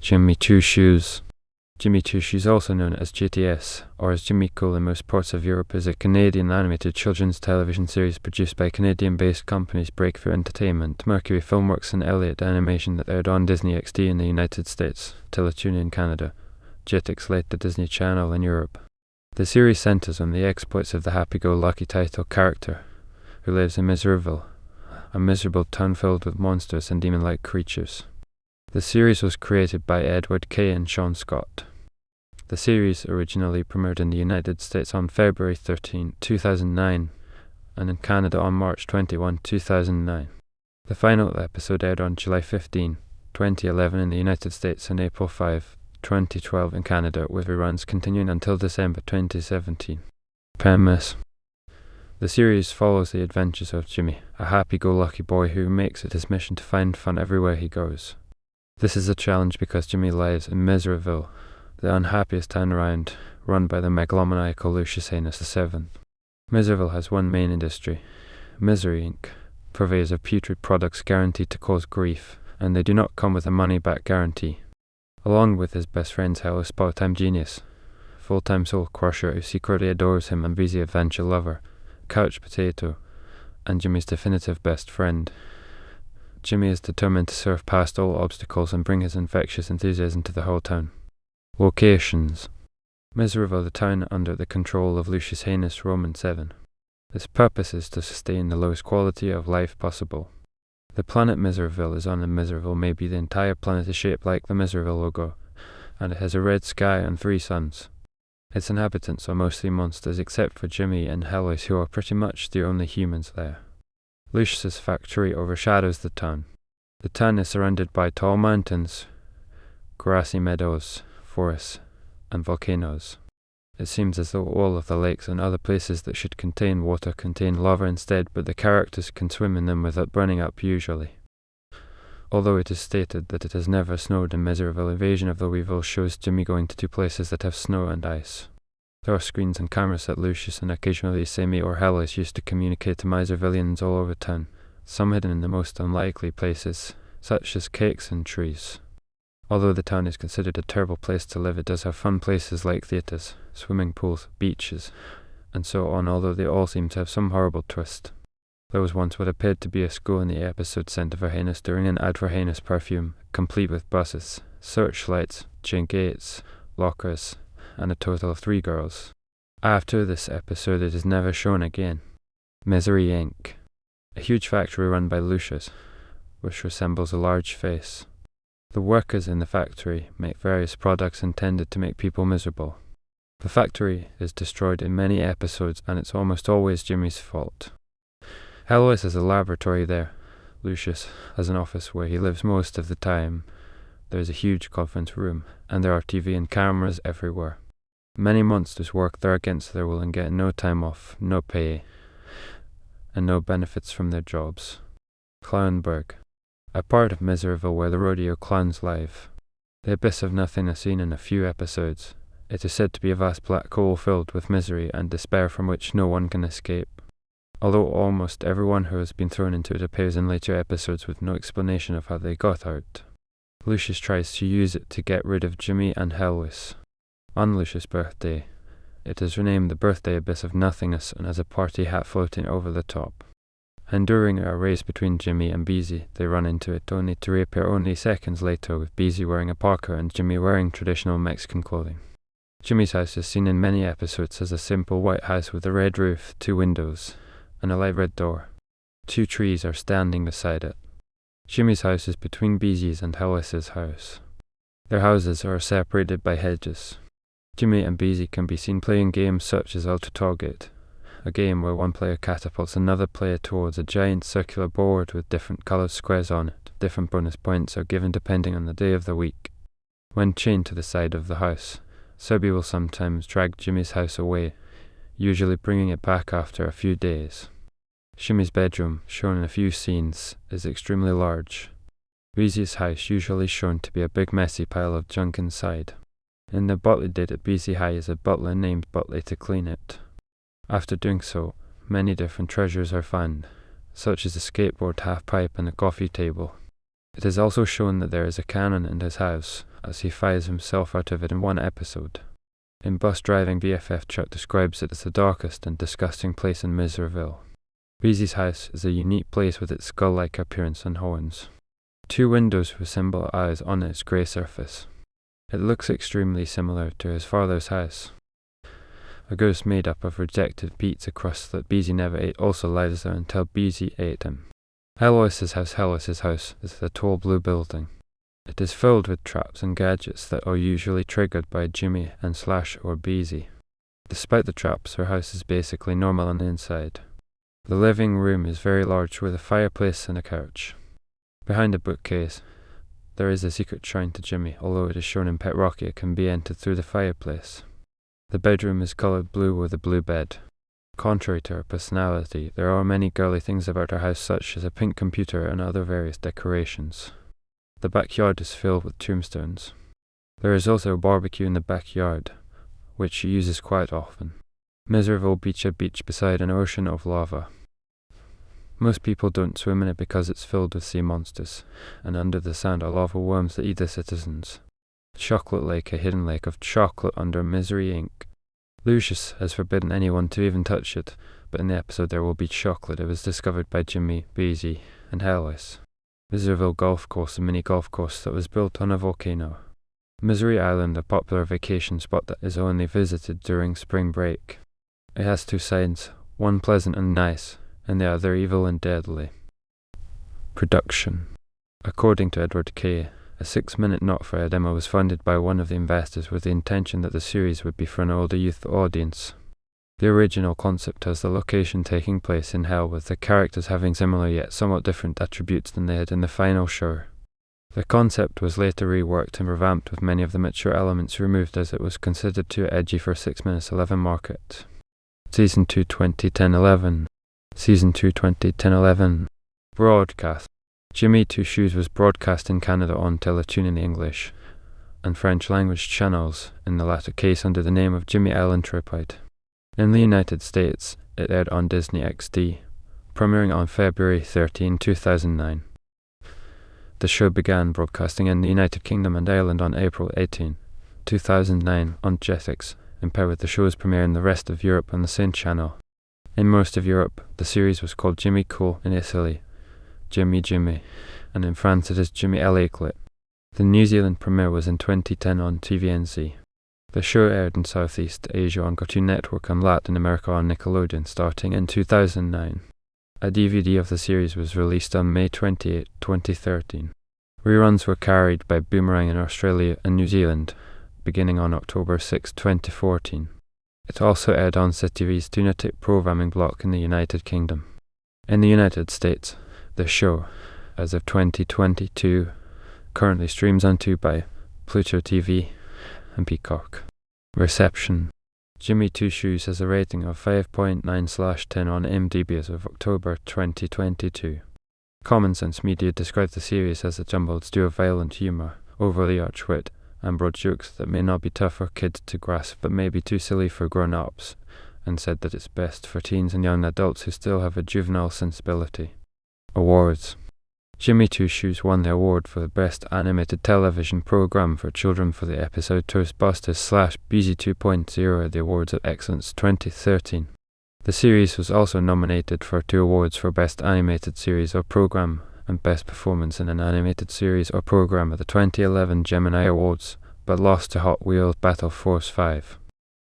Jimmy Two Shoes. Jimmy Two Shoes, also known as JTS, or as Jimmy Cool in most parts of Europe, is a Canadian animated children's television series produced by Canadian-based companies Breakthrough Entertainment, Mercury, Filmworks and Elliott Animation that aired on Disney XD in the United States, Teletoon in Canada, Jetix led the Disney Channel in Europe. The series centers on the exploits of the happy-go-lucky title character, who lives in Miseryville, a miserable town filled with monsters and demon-like creatures. The series was created by Edward Kay and Sean Scott. The series originally premiered in the United States on February 13, 2009, and in Canada on March 21, 2009. The final episode aired on July 15, 2011 in the United States and April 5, 2012 in Canada, with reruns continuing until December 2017. Premise: the series follows the adventures of Jimmy, a happy-go-lucky boy who makes it his mission to find fun everywhere he goes. This is a challenge because Jimmy lives in Miseryville, the unhappiest town around, run by the megalomaniacal Lucius Haynes VII. Miseryville has one main industry, Misery Inc., purveyors of putrid products guaranteed to cause grief, and they do not come with a money-back guarantee. Along with his best friend's hellish part-time genius, full-time soul crusher who secretly adores him and busy adventure lover, Couch Potato, and Jimmy's definitive best friend. Jimmy is determined to surf past all obstacles and bring his infectious enthusiasm to the whole town. Locations: Miseryville, the town under the control of Lucius Haynes Roman VII. Its purpose is to sustain the lowest quality of life possible. The planet Miseryville is on, and Miseryville may be the entire planet is shaped like the Miseryville logo, and it has a red sky and 3 suns. Its inhabitants are mostly monsters except for Jimmy and Elliott, who are pretty much the only humans there. Lucius's factory overshadows the town. The town is surrounded by tall mountains, grassy meadows, forests, and volcanoes. It seems as though all of the lakes and other places that should contain water contain lava instead, but the characters can swim in them without burning up usually. Although it is stated that it has never snowed in Miseryville, Invasion of the Weevil shows Jimmy going to 2 places that have snow and ice. There are screens and cameras that Lucius and occasionally Sammy or Elliott used to communicate to Miservillians all over town, some hidden in the most unlikely places, such as cakes and trees. Although the town is considered a terrible place to live, it does have fun places like theatres, swimming pools, beaches, and so on, although they all seem to have some horrible twist. There was once what appeared to be a school in the episode Centre for Haynes during an ad for Haynes perfume, complete with buses, searchlights, chain gates, lockers, and a total of 3 girls. After this episode it is never shown again. Misery Inc., a huge factory run by Lucius, which resembles a large face. The workers in the factory make various products intended to make people miserable. The factory is destroyed in many episodes, and it's almost always Jimmy's fault. Elliott has a laboratory there. Lucius has an office where he lives most of the time. There is a huge conference room, and there are TV and cameras everywhere. Many monsters work there against their will and get no time off, no pay, and no benefits from their jobs. Clownburg, a part of Miseryville where the rodeo clowns live. The abyss of nothing is seen in a few episodes. It is said to be a vast black hole filled with misery and despair from which no one can escape. Although almost everyone who has been thrown into it appears in later episodes with no explanation of how they got out. Lucius tries to use it to get rid of Jimmy and Elliott. On Lucius' birthday, it is renamed the Birthday Abyss of Nothingness and has a party hat floating over the top. And during a race between Jimmy and Beezy, they run into it only to reappear only seconds later with Beezy wearing a parka and Jimmy wearing traditional Mexican clothing. Jimmy's house is seen in many episodes as a simple white house with a red roof, 2 windows, and a light red door. 2 trees are standing beside it. Jimmy's house is between Beezy's and Elliott's house. Their houses are separated by hedges. Jimmy and Beezy can be seen playing games such as Ultra Target, a game where one player catapults another player towards a giant circular board with different coloured squares on it. Different bonus points are given depending on the day of the week. When chained to the side of the house, Subby will sometimes drag Jimmy's house away, usually bringing it back after a few days. Jimmy's bedroom, shown in a few scenes, is extremely large. Beezy's house usually shown to be a big messy pile of junk inside. In the Butler date at Beezy hires a butler named Butler to clean it. After doing so, many different treasures are found, such as a skateboard, half pipe, and a coffee table. It is also shown that there is a cannon in his house, as he fires himself out of it in one episode. In Bus Driving, BFF Chuck describes it as the darkest and disgusting place in Miseryville. Beezy's house is a unique place with its skull-like appearance and horns. 2 windows resemble eyes on its grey surface. It looks extremely similar to his father's house. A ghost made up of rejected pizza crust that Beezy never ate also lies there until Beezy ate him. Elliot's house is the tall blue building. It is filled with traps and gadgets that are usually triggered by Jimmy and Slash or Beezy. Despite the traps, her house is basically normal on the inside. The living room is very large with a fireplace and a couch. Behind a bookcase, there is a secret shrine to Jimmy, although it is shown in Pet Rocky it can be entered through the fireplace. The bedroom is coloured blue with a blue bed. Contrary to her personality, there are many girly things about her house such as a pink computer and other various decorations. The backyard is filled with tombstones. There is also a barbecue in the backyard, which she uses quite often. Miseryville Beach, a beach beside an ocean of lava. Most people don't swim in it because it's filled with sea monsters, and under the sand are lava worms that eat the citizens. Chocolate Lake, a hidden lake of chocolate under Misery Inc. Lucius has forbidden anyone to even touch it, but in the episode There Will Be Chocolate it was discovered by Jimmy, Beezy, and Hellis. Miseryville Golf Course, a mini golf course that was built on a volcano. Misery Island, a popular vacation spot that is only visited during spring break. It has 2 sides, one pleasant and nice, and the other evil and deadly. Production. According to Edward Kay, a 6-minute not-for-air demo was funded by one of the investors with the intention that the series would be for an older youth audience. The original concept has the location taking place in hell, with the characters having similar yet somewhat different attributes than they had in the final show. The concept was later reworked and revamped with many of the mature elements removed as it was considered too edgy for a 6 minutes 11 market. Season 2 2010-11. Season 2 2010-11. Broadcast. Jimmy Two Shoes was broadcast in Canada on Teletoon in the English and French language channels, in the latter case under the name of Jimmy L. Intrepid. In the United States, it aired on Disney XD, premiering on February 13, 2009. The show began broadcasting in the United Kingdom and Ireland on April 18, 2009 on Jetix, and paired with the show's premiere in the rest of Europe on the same channel. In most of Europe, the series was called Jimmy Cool, in Italy, Jimmy, and in France it is Jimmy Elliott. The New Zealand premiere was in 2010 on TVNZ. The show aired in Southeast Asia on Cartoon Network and Latin America on Nickelodeon starting in 2009. A DVD of the series was released on May 28, 2013. Reruns were carried by Boomerang in Australia and New Zealand, beginning on October 6, 2014. It also aired on CityV's Toonatic programming block in the United Kingdom. In the United States, the show, as of 2022, currently streams on Tubi, Pluto TV, and Peacock. Reception. Jimmy Two Shoes has a rating of 5.9/10 on IMDb as of October 2022. Common Sense Media described the series as a jumbled stew of violent humour, overly arch wit, and broad jokes that may not be tough for kids to grasp but may be too silly for grown-ups, and said that it's best for teens and young adults who still have a juvenile sensibility. Awards. Jimmy Two Shoes won the award for the Best Animated Television Program for Children for the episode Toastbusters / Beezy 2.0 at the Awards of Excellence 2013. The series was also nominated for 2 awards for Best Animated Series or Program and Best Performance in an Animated Series or Program at the 2011 Gemini Awards, but lost to Hot Wheels Battle Force 5.